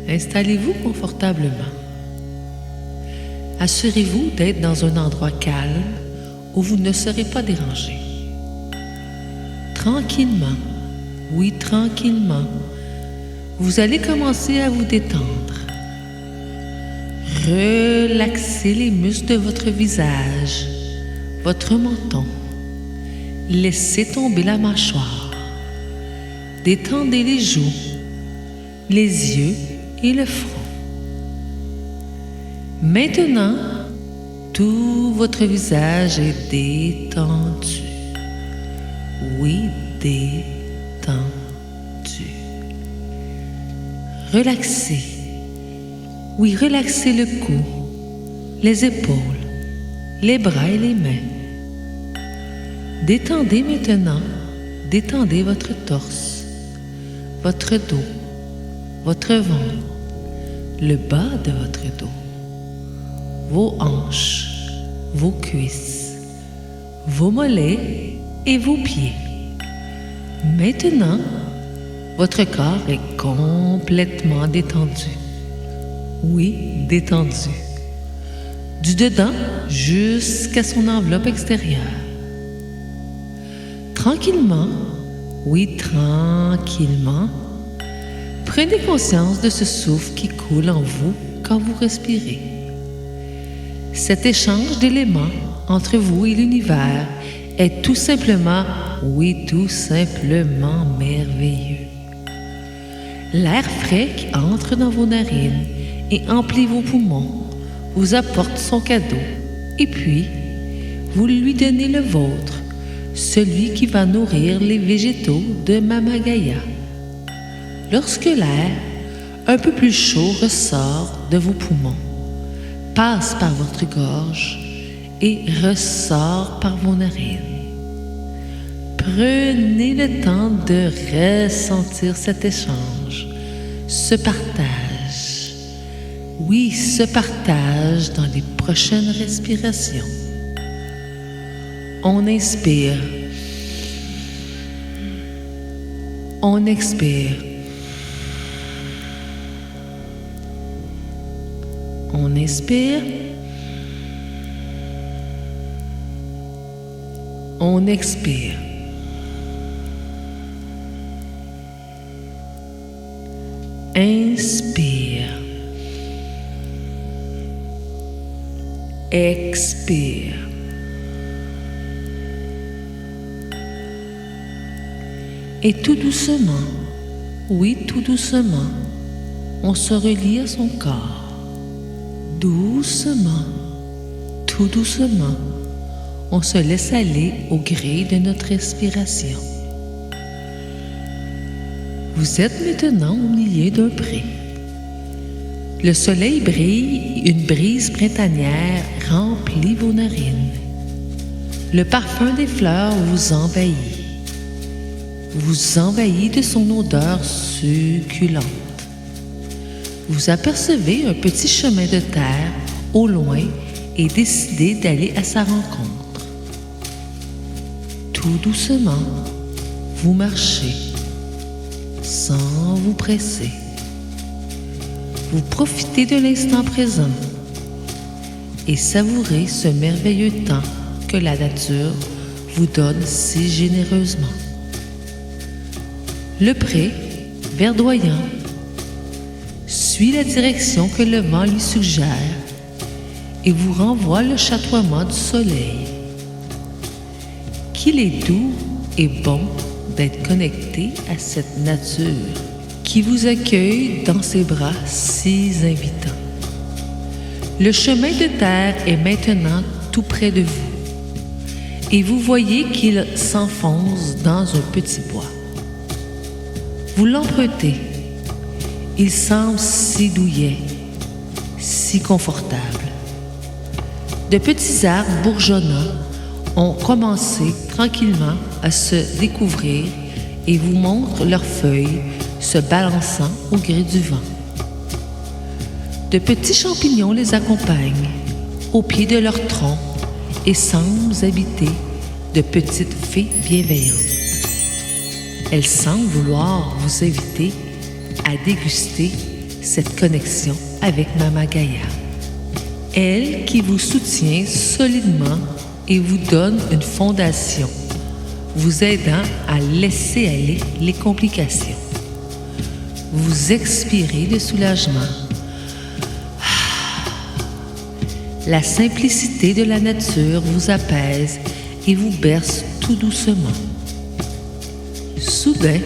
Installez-vous confortablement. Assurez-vous d'être dans un endroit calme où vous ne serez pas dérangé. Tranquillement, oui, tranquillement, vous allez commencer à vous détendre. Relaxez les muscles de votre visage, votre menton. Laissez tomber la mâchoire. Détendez les joues, les yeux et le front. Maintenant, tout votre visage est détendu. Oui, détendu. Relaxez. Oui, relaxez le cou, les épaules, les bras et les mains. Détendez maintenant, détendez votre torse, votre dos, votre ventre, le bas de votre dos, vos hanches, vos cuisses, vos mollets et vos pieds. Maintenant, votre corps est complètement détendu. Oui, détendu. Du dedans jusqu'à son enveloppe extérieure. Tranquillement, oui, tranquillement, prenez conscience de ce souffle qui coule en vous quand vous respirez. Cet échange d'éléments entre vous et l'univers est tout simplement, oui, tout simplement merveilleux. L'air frais qui entre dans vos narines et emplit vos poumons vous apporte son cadeau et puis vous lui donnez le vôtre, celui qui va nourrir les végétaux de Mama Gaïa. Lorsque l'air un peu plus chaud ressort de vos poumons, passe par votre gorge et ressort par vos narines. Prenez le temps de ressentir cet échange, ce partage. Oui, ce partage dans les prochaines respirations. On inspire. On expire. On inspire. On expire. Inspire. Expire. Et tout doucement, oui, tout doucement, on se relie à son corps. Doucement, tout doucement, on se laisse aller au gré de notre respiration. Vous êtes maintenant au milieu d'un pré. Le soleil brille, une brise printanière remplit vos narines. Le parfum des fleurs vous envahit de son odeur succulente. Vous apercevez un petit chemin de terre au loin et décidez d'aller à sa rencontre. Tout doucement, vous marchez, sans vous presser. Vous profitez de l'instant présent et savourez ce merveilleux temps que la nature vous donne si généreusement. Le pré, verdoyant, suit la direction que le vent lui suggère et vous renvoie le chatoiement du soleil. Qu'il est doux et bon d'être connecté à cette nature qui vous accueille dans ses bras si invitants. Le chemin de terre est maintenant tout près de vous et vous voyez qu'il s'enfonce dans un petit bois. Vous l'empruntez. Il semble si douillet, si confortable. De petits arbres bourgeonnants ont commencé tranquillement à se découvrir et vous montrent leurs feuilles se balançant au gré du vent. De petits champignons les accompagnent au pied de leur tronc et semblent habiter de petites fées bienveillantes. Elles semblent vouloir vous inviter à déguster cette connexion avec Mama Gaïa. Elle qui vous soutient solidement et vous donne une fondation, vous aidant à laisser aller les complications. Vous expirez de soulagement. La simplicité de la nature vous apaise et vous berce tout doucement. Soudain,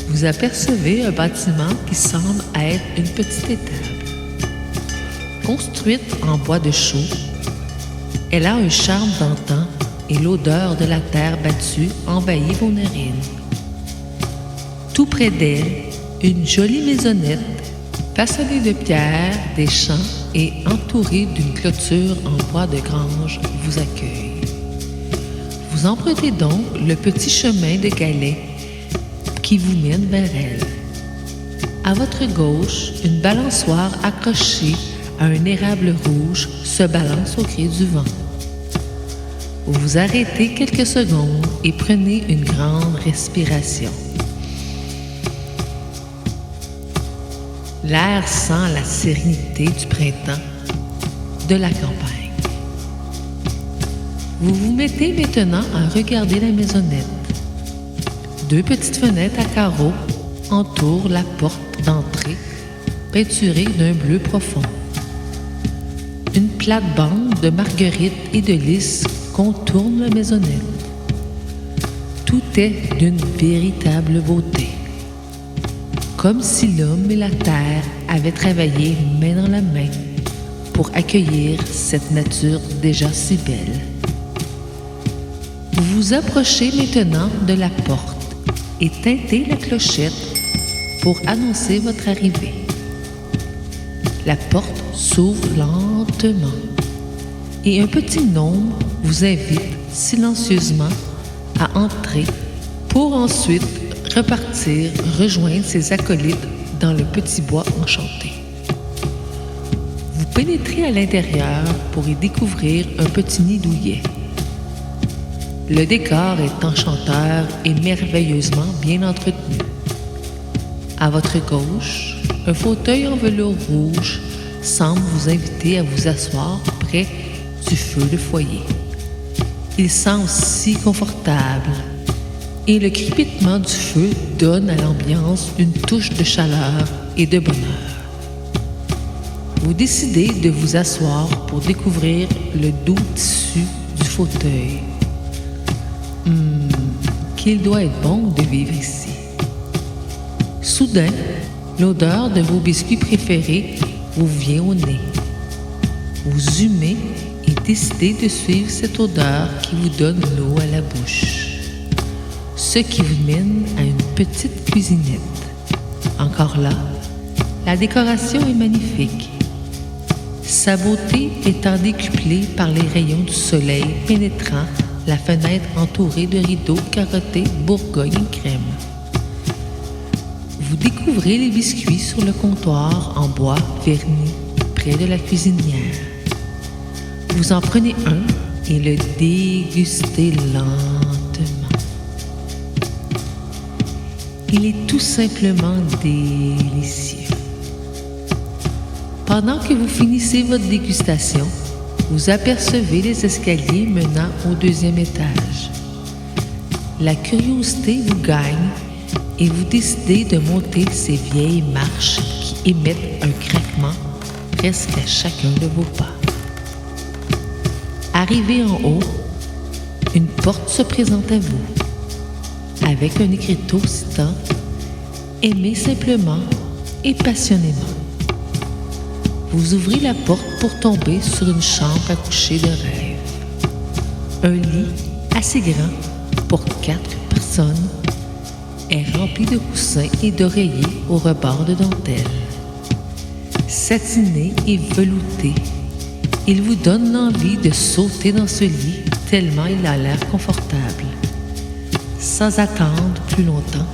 vous apercevez un bâtiment qui semble être une petite étable. Construite en bois de chaux, elle a un charme d'antan et l'odeur de la terre battue envahit vos narines. Tout près d'elle, une jolie maisonnette, façonnée de pierre, des champs et entourée d'une clôture en bois de grange vous accueille. Vous empruntez donc le petit chemin de galets qui vous mène vers elle. À votre gauche, une balançoire accrochée à un érable rouge se balance au gré du vent. Vous vous arrêtez quelques secondes et prenez une grande respiration. L'air sent la sérénité du printemps, de la campagne. Vous vous mettez maintenant à regarder la maisonnette. 2 petites fenêtres à carreaux entourent la porte d'entrée, peinturée d'un bleu profond. Une plate-bande de marguerites et de lys contourne la maisonnette. Tout est d'une véritable beauté. Comme si l'homme et la terre avaient travaillé main dans la main pour accueillir cette nature déjà si belle. Vous vous approchez maintenant de la porte et tintez la clochette pour annoncer votre arrivée. La porte s'ouvre lentement et un petit gnome vous invite silencieusement à entrer pour ensuite repartir rejoindre ses acolytes dans le petit bois enchanté. Vous pénétrez à l'intérieur pour y découvrir un petit nid douillet. Le décor est enchanteur et merveilleusement bien entretenu. À votre gauche, un fauteuil en velours rouge semble vous inviter à vous asseoir près du feu de foyer. Il semble si confortable et le crépitement du feu donne à l'ambiance une touche de chaleur et de bonheur. Vous décidez de vous asseoir pour découvrir le doux tissu du fauteuil. Qu'il doit être bon de vivre ici. Soudain, l'odeur de vos biscuits préférés vous vient au nez. Vous humez et décidez de suivre cette odeur qui vous donne l'eau à la bouche. Ce qui vous mène à une petite cuisinette. Encore là, la décoration est magnifique. Sa beauté étant décuplée par les rayons du soleil pénétrant la fenêtre entourée de rideaux carottés Bourgogne crème. Vous découvrez les biscuits sur le comptoir en bois verni près de la cuisinière. Vous en prenez un et le dégustez lentement. Il est tout simplement délicieux. Pendant que vous finissez votre dégustation, vous apercevez les escaliers menant au 2e étage. La curiosité vous gagne et vous décidez de monter ces vieilles marches qui émettent un craquement presque à chacun de vos pas. Arrivé en haut, une porte se présente à vous, avec un écriteau citant « Aimez simplement et passionnément ». Vous ouvrez la porte pour tomber sur une chambre à coucher de rêve. Un lit assez grand pour 4 personnes est rempli de coussins et d'oreillers au rebord de dentelle. Satiné et velouté, il vous donne l'envie de sauter dans ce lit tellement il a l'air confortable. Sans attendre plus longtemps,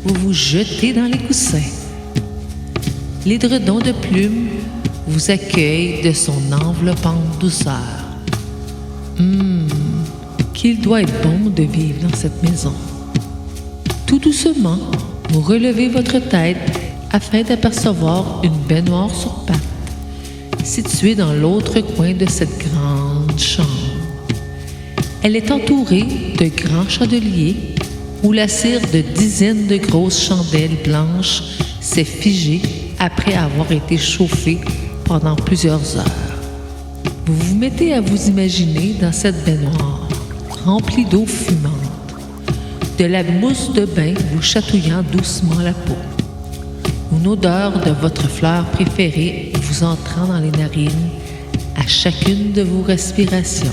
vous vous jetez dans les coussins. L'édredon de plumes vous accueille de son enveloppante douceur. Qu'il doit être bon de vivre dans cette maison. Tout doucement, vous relevez votre tête afin d'apercevoir une baignoire sur pattes située dans l'autre coin de cette grande chambre. Elle est entourée de grands chandeliers où la cire de dizaines de grosses chandelles blanches s'est figée après avoir été chauffée pendant plusieurs heures. Vous vous mettez à vous imaginer dans cette baignoire remplie d'eau fumante, de la mousse de bain vous chatouillant doucement la peau, une odeur de votre fleur préférée vous entrant dans les narines à chacune de vos respirations.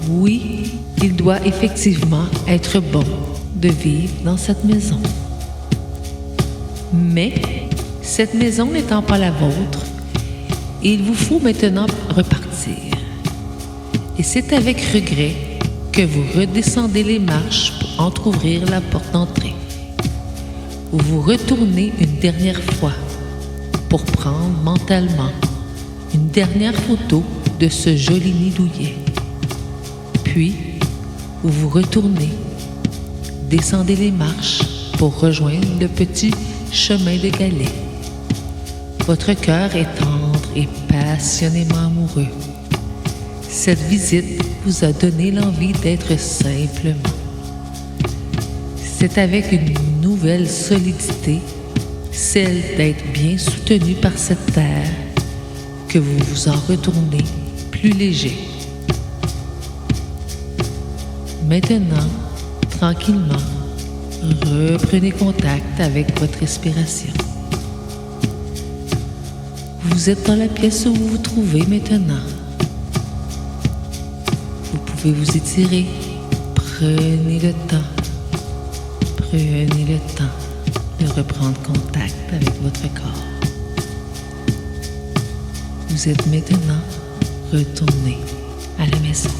Oui, il doit effectivement être bon de vivre dans cette maison. Mais cette maison n'étant pas la vôtre, il vous faut maintenant repartir. Et c'est avec regret que vous redescendez les marches pour entrouvrir la porte d'entrée. Vous retournez une dernière fois pour prendre mentalement une dernière photo de ce joli nid douillet. Puis, vous retournez, descendez les marches pour rejoindre le petit chemin de galets. Votre cœur est tendre et passionnément amoureux. Cette visite vous a donné l'envie d'être simplement. C'est avec une nouvelle solidité, celle d'être bien soutenu par cette terre, que vous vous en retournez plus léger. Maintenant, tranquillement, reprenez contact avec votre respiration. Vous êtes dans la pièce où vous vous trouvez maintenant. Vous pouvez vous étirer. Prenez le temps de reprendre contact avec votre corps. Vous êtes maintenant retourné à la maison.